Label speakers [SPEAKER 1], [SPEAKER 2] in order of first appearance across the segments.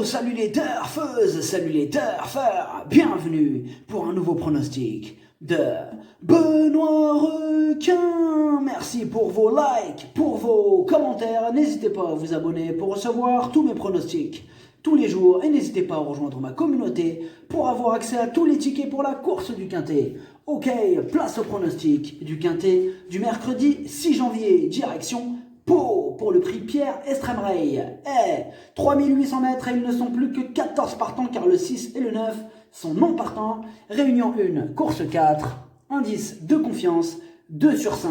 [SPEAKER 1] salut les turfeuses, salut les turfeurs, bienvenue pour un nouveau pronostic de Benoît Requin. Merci pour vos likes, pour vos commentaires, n'hésitez pas à vous abonner pour recevoir tous mes pronostics tous les jours et n'hésitez pas à rejoindre ma communauté pour avoir accès à tous les tickets pour la course du Quintet. Ok, place au pronostic du Quintet du mercredi 6 janvier, direction Pau pour le prix Pierre Estremerail. 3800 mètres et ils ne sont plus que 14 partants car le 6 et le 9 sont non partants. Réunion 1, course 4, indice de confiance 2 sur 5.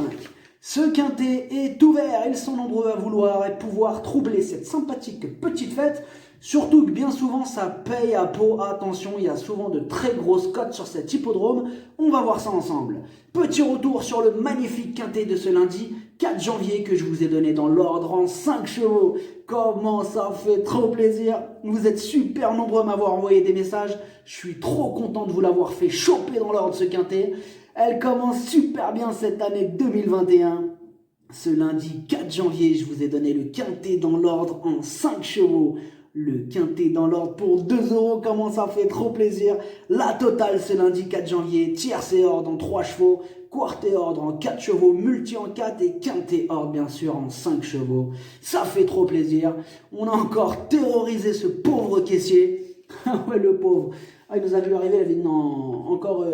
[SPEAKER 1] Ce Quintet est ouvert, ils sont nombreux à vouloir et pouvoir troubler cette sympathique petite fête. Surtout que bien souvent ça paye à Pau, attention, il y a souvent de très grosses cotes sur cet hippodrome, on va voir ça ensemble. Petit retour sur le magnifique Quintet de ce lundi 4 janvier que je vous ai donné dans l'ordre en 5 chevaux. Comment ça fait trop plaisir, vous êtes super nombreux à m'avoir envoyé des messages, je suis trop content de vous l'avoir fait choper dans l'ordre ce Quintet. Elle commence super bien cette année 2021. Ce lundi 4 janvier, je vous ai donné le Quintet dans l'ordre en 5 chevaux. Le Quintet dans l'ordre pour 2 €, comment ça fait trop plaisir. La totale ce lundi 4 janvier, tierce et ordre en 3 chevaux, quarte et ordre en 4 chevaux, multi en 4 et Quintet ordre bien sûr en 5 chevaux. Ça fait trop plaisir. On a encore terrorisé ce pauvre caissier. Ah ouais, le pauvre. Ah, il nous a vu arriver, il avait dit non, encore...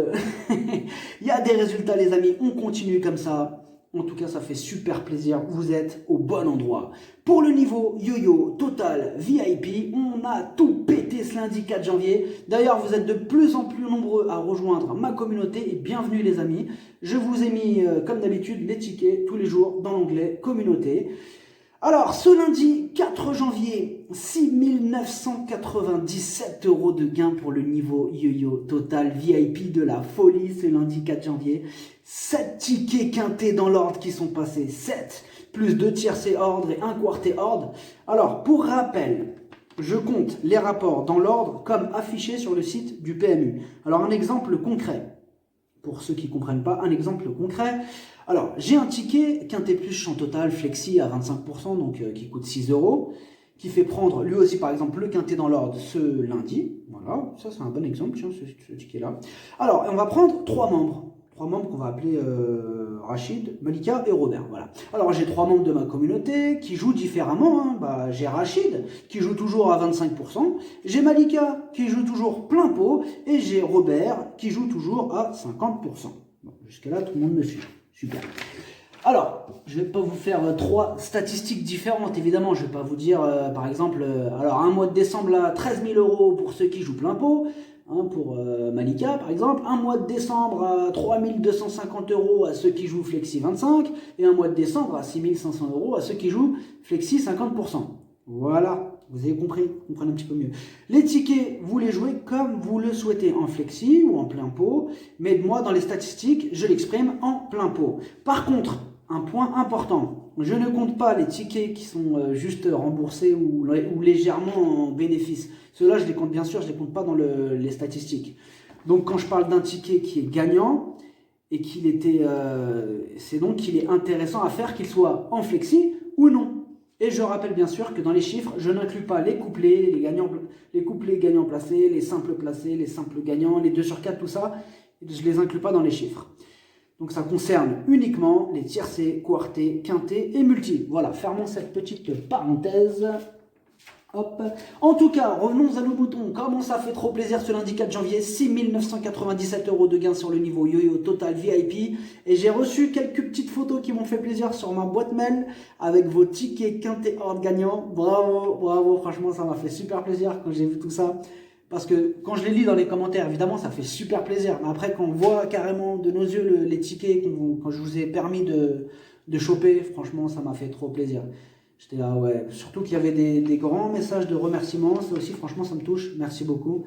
[SPEAKER 1] Il y a des résultats les amis, on continue comme ça. En tout cas, ça fait super plaisir, vous êtes au bon endroit. Pour le niveau yo-yo, total, VIP, on a tout pété ce lundi 4 janvier. D'ailleurs, vous êtes de plus en plus nombreux à rejoindre ma communauté et bienvenue les amis. Je vous ai mis, comme d'habitude, les tickets tous les jours dans l'onglet communauté. Alors, ce lundi 4 janvier, 6 997 € de gain pour le niveau yo-yo total VIP de la folie ce lundi 4 janvier. 7 tickets quintés dans l'ordre qui sont passés, 7, plus 2 tierces et ordre et 1 quarté ordre. Alors, pour rappel, je compte les rapports dans l'ordre comme affiché sur le site du PMU. Alors, un exemple concret. Pour ceux qui ne comprennent pas, un exemple concret. Alors, j'ai un ticket Quintet Plus Champ Total Flexi à 25%, donc qui coûte 6 €, qui fait prendre lui aussi par exemple le Quintet dans l'ordre ce lundi. Voilà, ça c'est un bon exemple, tiens, ce ticket-là. Alors, on va prendre 3 membres. 3 membres qu'on va appeler Rachid, Malika et Robert. Voilà. Alors, j'ai 3 membres de ma communauté qui jouent différemment. Hein. Bah, j'ai Rachid qui joue toujours à 25%. J'ai Malika qui joue toujours plein pot. Et j'ai Robert qui joue toujours à 50%. Bon, jusqu'à là, tout le monde me suit. Super. Alors, je ne vais pas vous faire 3 statistiques différentes, évidemment. Je ne vais pas vous dire, par exemple, alors un mois de décembre à 13 000 € pour ceux qui jouent plein pot, hein, pour Malika, par exemple. Un mois de décembre à 3 250 € à ceux qui jouent Flexi 25, et un mois de décembre à 6 500 € à ceux qui jouent Flexi 50%. Voilà. Vous avez compris, comprenez un petit peu mieux. Les tickets, vous les jouez comme vous le souhaitez, en flexi ou en plein pot. Mais moi, dans les statistiques, je l'exprime en plein pot. Par contre, un point important, je ne compte pas les tickets qui sont juste remboursés ou légèrement en bénéfice. Ceux-là, je les compte bien sûr, je ne les compte pas dans les statistiques. Donc, quand je parle d'un ticket qui est gagnant et qu'il était... c'est donc qu'il est intéressant à faire qu'il soit en flexi ou non. Et je rappelle bien sûr que dans les chiffres, je n'inclus pas les couplets, les couplets gagnants placés, les simples gagnants, les 2 sur 4, tout ça. Je ne les inclus pas dans les chiffres. Donc ça concerne uniquement les tiercés, quartés, quintés et multi. Voilà, fermons cette petite parenthèse. Hop. En tout cas, revenons à nos boutons. Comment ça fait trop plaisir ce lundi 4 janvier, 6 997 € de gain sur le niveau yo-yo total VIP. Et j'ai reçu quelques petites photos qui m'ont fait plaisir sur ma boîte mail avec vos tickets Quintet ordre gagnant. Bravo, bravo, franchement ça m'a fait super plaisir quand j'ai vu tout ça. Parce que quand je les lis dans les commentaires, évidemment ça fait super plaisir. Mais après quand on voit carrément de nos yeux les tickets quand je vous ai permis de choper, franchement ça m'a fait trop plaisir. J'étais là, ouais, surtout qu'il y avait des grands messages de remerciements, ça aussi, franchement, ça me touche, merci beaucoup.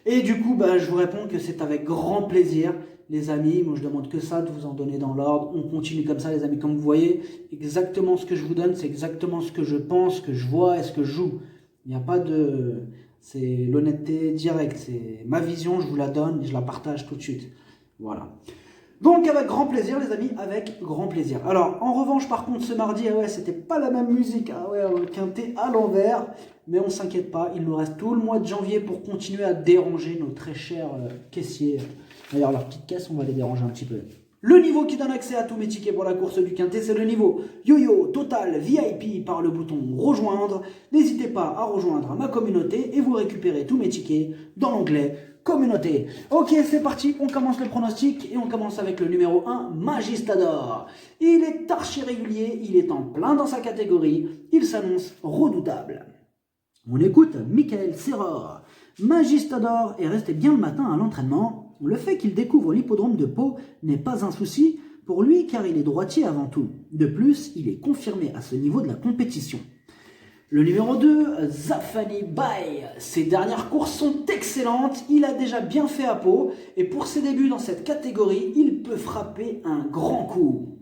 [SPEAKER 1] Et du coup, bah, je vous réponds que c'est avec grand plaisir, les amis, moi je demande que ça, de vous en donner dans l'ordre, on continue comme ça, les amis, comme vous voyez, exactement ce que je vous donne, c'est exactement ce que je pense, ce que je vois et ce que je joue. Il n'y a pas de... c'est l'honnêteté directe, c'est ma vision, je vous la donne et je la partage tout de suite. Voilà. Donc avec grand plaisir les amis, avec grand plaisir. Alors en revanche par contre ce mardi, ah ouais, c'était pas la même musique, ah ouais, un quintet à l'envers, mais on s'inquiète pas, il nous reste tout le mois de janvier pour continuer à déranger nos très chers caissiers. D'ailleurs leur petite caisse, on va les déranger un petit peu. Le niveau qui donne accès à tous mes tickets pour la course du quintet, c'est le niveau Yo-Yo Total VIP par le bouton rejoindre. N'hésitez pas à rejoindre ma communauté et vous récupérez tous mes tickets dans l'onglet communauté. Ok, c'est parti, on commence le pronostic et on commence avec le numéro 1, Magistador. Il est archi régulier, il est en plein dans sa catégorie, il s'annonce redoutable. On écoute Michael Serror. Magistador est resté bien le matin à l'entraînement. Le fait qu'il découvre l'hippodrome de Pau n'est pas un souci pour lui car il est droitier avant tout. De plus, il est confirmé à ce niveau de la compétition. Le numéro 2, Zafani Bay. Ses dernières courses sont excellentes, il a déjà bien fait à Pau et pour ses débuts dans cette catégorie, il peut frapper un grand coup.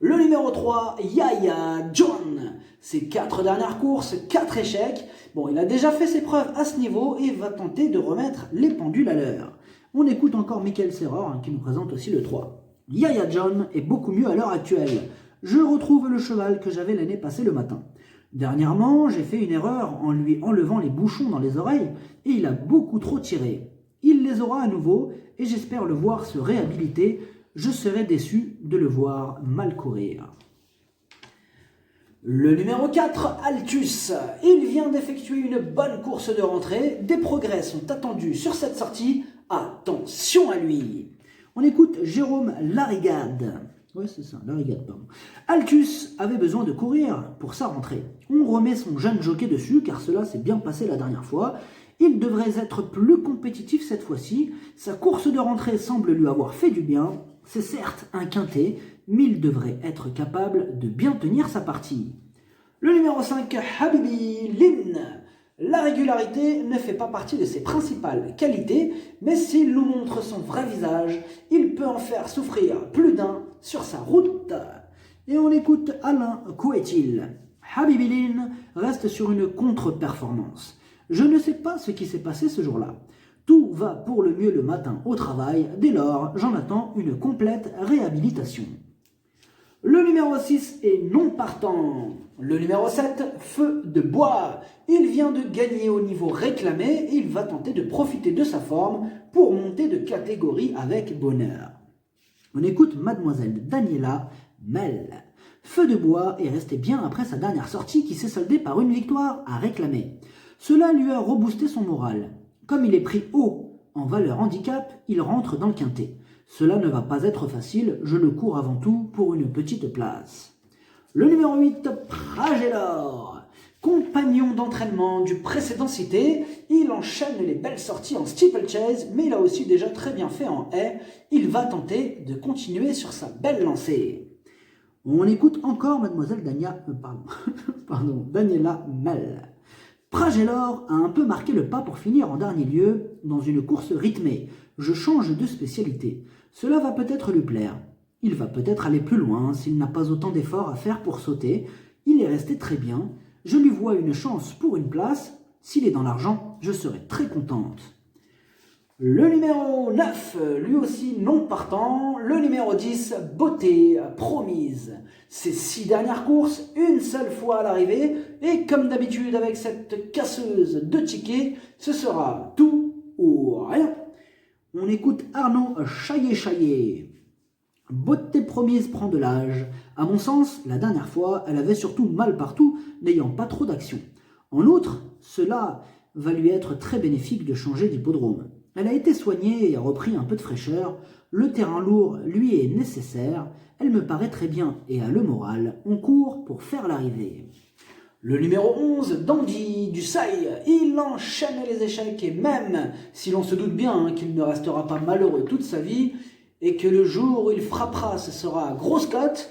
[SPEAKER 1] Le numéro 3, Yaya John. Ses 4 dernières courses, 4 échecs. Bon, il a déjà fait ses preuves à ce niveau et va tenter de remettre les pendules à l'heure. On écoute encore Michael Serror qui nous présente aussi le 3. Yaya John est beaucoup mieux à l'heure actuelle. Je retrouve le cheval que j'avais l'année passée le matin. Dernièrement, j'ai fait une erreur en lui enlevant les bouchons dans les oreilles et il a beaucoup trop tiré. Il les aura à nouveau et j'espère le voir se réhabiliter. Je serais déçu de le voir mal courir. Le numéro 4, Altus. Il vient d'effectuer une bonne course de rentrée. Des progrès sont attendus sur cette sortie. Attention à lui. On écoute Jérôme Larigade. Ouais, c'est ça, Larigade, pardon. Altus avait besoin de courir pour sa rentrée. On remet son jeune jockey dessus car cela s'est bien passé la dernière fois. Il devrait être plus compétitif cette fois-ci. Sa course de rentrée semble lui avoir fait du bien. C'est certes un quintet, mais il devrait être capable de bien tenir sa partie. Le numéro 5, Habibi Lin. La régularité ne fait pas partie de ses principales qualités, mais s'il nous montre son vrai visage, il peut en faire souffrir plus d'un sur sa route. Et on écoute Alain Couetil. Habibi Lin reste sur une contre-performance. Je ne sais pas ce qui s'est passé ce jour-là. Tout va pour le mieux le matin au travail, dès lors j'en attends une complète réhabilitation. Le numéro 6 est non partant. Le numéro 7, Feu de Bois. Il vient de gagner au niveau réclamé et il va tenter de profiter de sa forme pour monter de catégorie avec bonheur. On écoute Mademoiselle Daniela Mel. Feu de Bois est resté bien après sa dernière sortie qui s'est soldée par une victoire à réclamer. Cela lui a reboosté son moral. Comme il est pris haut en valeur handicap, il rentre dans le quintet. Cela ne va pas être facile, je le cours avant tout pour une petite place. Le numéro 8, Pragelor. Compagnon d'entraînement du précédent cité, il enchaîne les belles sorties en steeplechase, mais il a aussi déjà très bien fait en haie. Il va tenter de continuer sur sa belle lancée. On écoute encore Mademoiselle Daniela Mel. Pragelor a un peu marqué le pas pour finir en dernier lieu dans une course rythmée. Je change de spécialité. Cela va peut-être lui plaire. Il va peut-être aller plus loin s'il n'a pas autant d'efforts à faire pour sauter. Il est resté très bien. Je lui vois une chance pour une place. S'il est dans l'argent, je serai très contente. Le numéro 9, lui aussi non partant. Le numéro 10, Beauté Promise. Ses 6 dernières courses, une seule fois à l'arrivée. Et comme d'habitude avec cette casseuse de tickets, ce sera tout ou rien. On écoute Arnaud Chaillet. Beauté Promise prend de l'âge. À mon sens, la dernière fois, elle avait surtout mal partout, n'ayant pas trop d'action. En outre, cela va lui être très bénéfique de changer d'hippodrome. Elle a été soignée et a repris un peu de fraîcheur. Le terrain lourd lui est nécessaire. Elle me paraît très bien et a le moral. On court pour faire l'arrivée. Le numéro 11, Dandy du Seuil. Il enchaîne les échecs et même si l'on se doute bien qu'il ne restera pas malheureux toute sa vie et que le jour où il frappera, ce sera à grosse cote,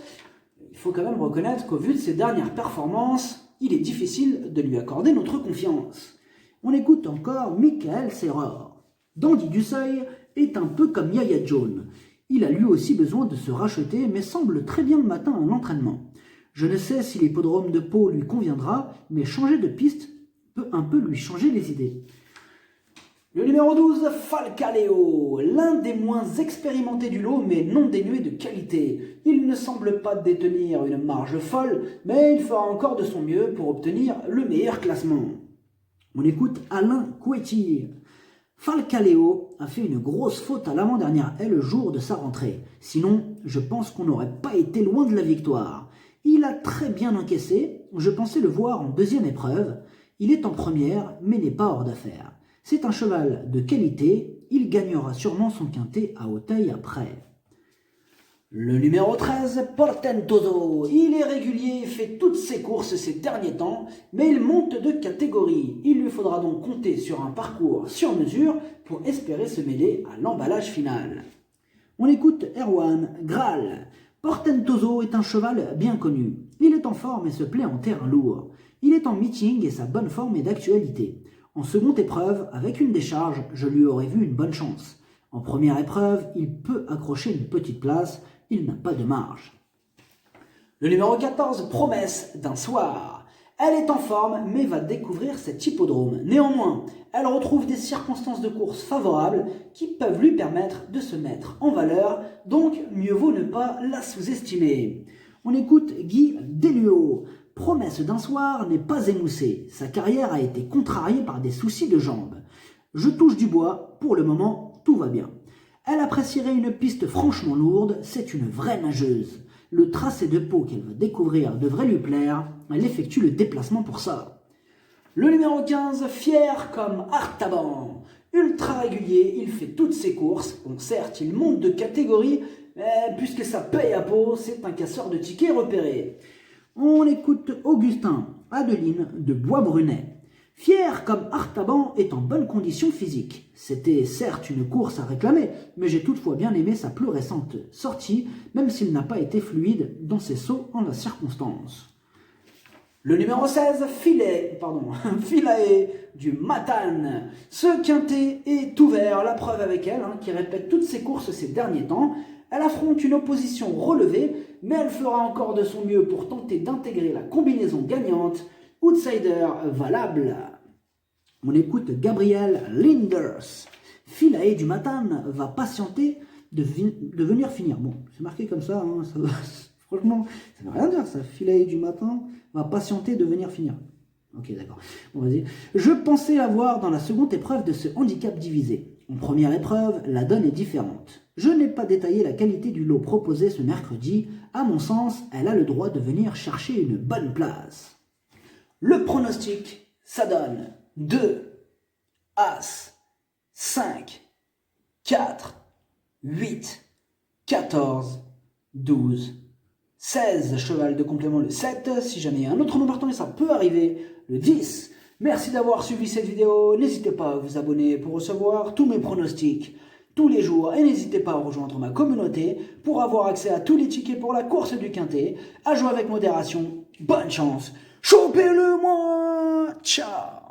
[SPEAKER 1] il faut quand même reconnaître qu'au vu de ses dernières performances, il est difficile de lui accorder notre confiance. On écoute encore Michael Serror. Dandy du Seuil est un peu comme Yaya John. Il a lui aussi besoin de se racheter, mais semble très bien le matin à l'entraînement. Je ne sais si l'hippodrome de Pau lui conviendra, mais changer de piste peut un peu lui changer les idées. Le numéro 12, Falcaleo, l'un des moins expérimentés du lot mais non dénué de qualité. Il ne semble pas détenir une marge folle, mais il fera encore de son mieux pour obtenir le meilleur classement. On écoute Alain Couetier. Falcaleo a fait une grosse faute à l'avant-dernière haie le jour de sa rentrée. Sinon, je pense qu'on n'aurait pas été loin de la victoire. Il a très bien encaissé, je pensais le voir en deuxième épreuve. Il est en première, mais n'est pas hors d'affaire. C'est un cheval de qualité, il gagnera sûrement son quintet à Auteuil après. Le numéro 13, Portentoso. Il est régulier, fait toutes ses courses ces derniers temps, mais il monte de catégorie. Il lui faudra donc compter sur un parcours sur mesure pour espérer se mêler à l'emballage final. On écoute Erwan Graal. Portentoso est un cheval bien connu. Il est en forme et se plaît en terrain lourd. Il est en meeting et sa bonne forme est d'actualité. En seconde épreuve, avec une décharge, je lui aurais vu une bonne chance. En première épreuve, il peut accrocher une petite place, il n'a pas de marge. Le numéro 14, Promesse d'un soir. Elle est en forme, mais va découvrir cet hippodrome. Néanmoins, elle retrouve des circonstances de course favorables qui peuvent lui permettre de se mettre en valeur, donc mieux vaut ne pas la sous-estimer. On écoute Guy Deluot. Promesse d'un soir n'est pas émoussée. Sa carrière a été contrariée par des soucis de jambes. Je touche du bois, pour le moment, tout va bien. Elle apprécierait une piste franchement lourde, c'est une vraie nageuse. Le tracé de peau qu'elle va découvrir devrait lui plaire, elle effectue le déplacement pour ça. Le numéro 15, fier comme Artaban. Ultra régulier, il fait toutes ses courses. Bon, certes, il monte de catégorie, mais puisque ça paye à peau, c'est un casseur de tickets repéré. On écoute Augustin Adeline de Bois-Brunet. Fier comme Artaban est en bonne condition physique. C'était certes une course à réclamer, mais j'ai toutefois bien aimé sa plus récente sortie, même s'il n'a pas été fluide dans ses sauts en la circonstance. Le numéro 16, Philae du Matane. Ce quintet est ouvert, la preuve avec elle, qui répète toutes ses courses ces derniers temps. Elle affronte une opposition relevée, mais elle fera encore de son mieux pour tenter d'intégrer la combinaison gagnante. Outsider valable. On écoute Gabriel Linders. Philae du Matane va patienter de venir finir. Bon, c'est marqué comme ça, franchement, ça ne veut rien dire ça. Philae du Matin va patienter de venir finir. Ok, d'accord. Bon, vas-y. Je pensais la voir dans la seconde épreuve de ce handicap divisé. En première épreuve, la donne est différente. Je n'ai pas détaillé la qualité du lot proposé ce mercredi. À mon sens, elle a le droit de venir chercher une bonne place. Le pronostic, ça donne 2, As, 5, 4, 8, 14, 12, 16, cheval de complément le 7, si jamais il y a un autre nom partant, mais ça peut arriver, le 10. Merci d'avoir suivi cette vidéo, n'hésitez pas à vous abonner pour recevoir tous mes pronostics tous les jours et n'hésitez pas à rejoindre ma communauté pour avoir accès à tous les tickets pour la course du quintet, à jouer avec modération, bonne chance, chopez-le moi, ciao.